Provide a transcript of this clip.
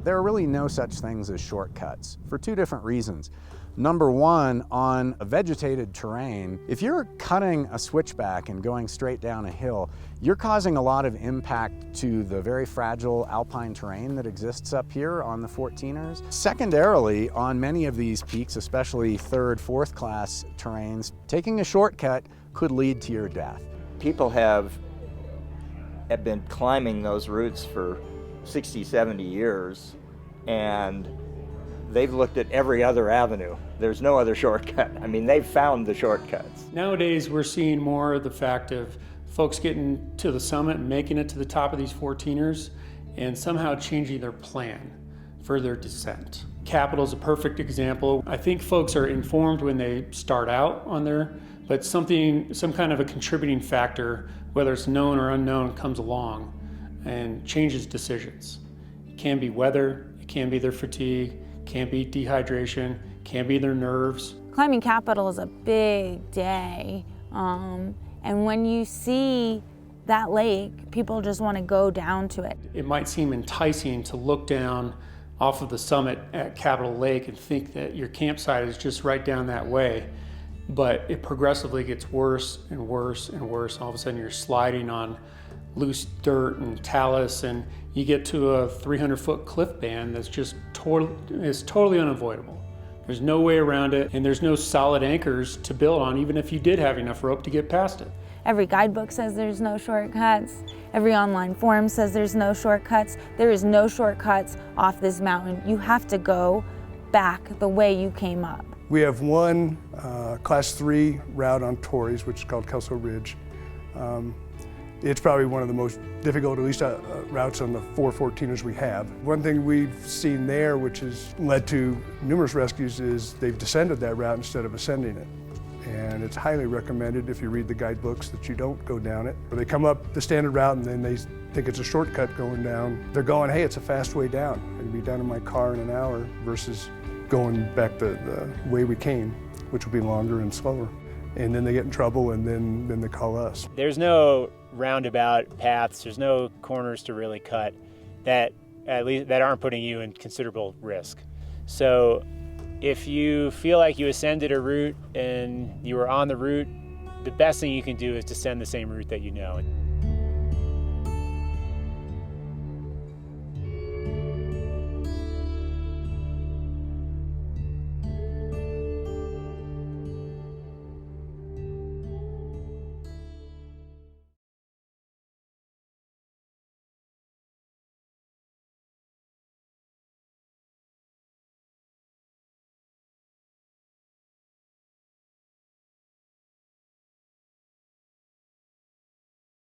there are really no such things as shortcuts for two different reasons. Number one, on a vegetated terrain, if you're cutting a switchback and going straight down a hill, you're causing a lot of impact to the very fragile alpine terrain that exists up here on the 14ers. Secondarily, on many of these peaks, especially third, fourth class terrains, taking a shortcut could lead to your death. People have been climbing those routes for 60, 70 years, and they've looked at every other avenue. There's no other shortcut. I mean, they've found the shortcuts. Nowadays, we're seeing more of the fact of folks getting to the summit and making it to the top of these 14ers and somehow changing their plan for their descent. Capital is a perfect example. I think folks are informed when they start out on there, but some kind of a contributing factor, whether it's known or unknown, comes along and changes decisions. It can be weather, it can be their fatigue, can be dehydration, can be their nerves. Climbing Capital is a big day, and when you see that lake, people just want to go down to it. It might seem enticing to look down off of the summit at Capitol Lake and think that your campsite is just right down that way, but it progressively gets worse and worse and worse. All of a sudden you're sliding on loose dirt and talus, and you get to a 300-foot cliff band that's just totally unavoidable. There's no way around it, and there's no solid anchors to build on, even if you did have enough rope to get past it. Every guidebook says there's no shortcuts. Every online forum says there's no shortcuts. There is no shortcuts off this mountain. You have to go back the way you came up. We have one class 3 route on Torreys, which is called Kelso Ridge. It's probably one of the most difficult, at least routes on the 414ers we have. One thing we've seen there, which has led to numerous rescues, is they've descended that route instead of ascending it. And it's highly recommended, if you read the guidebooks, that you don't go down it. Or they come up the standard route and then they think it's a shortcut going down. They're going, hey, it's a fast way down. I can be down in my car in an hour versus going back the way we came, which will be longer and slower. And then they get in trouble, and then they call us. There's no roundabout paths, there's no corners to really cut that aren't putting you in considerable risk. So if you feel like you ascended a route and you were on the route, the best thing you can do is descend the same route that you know.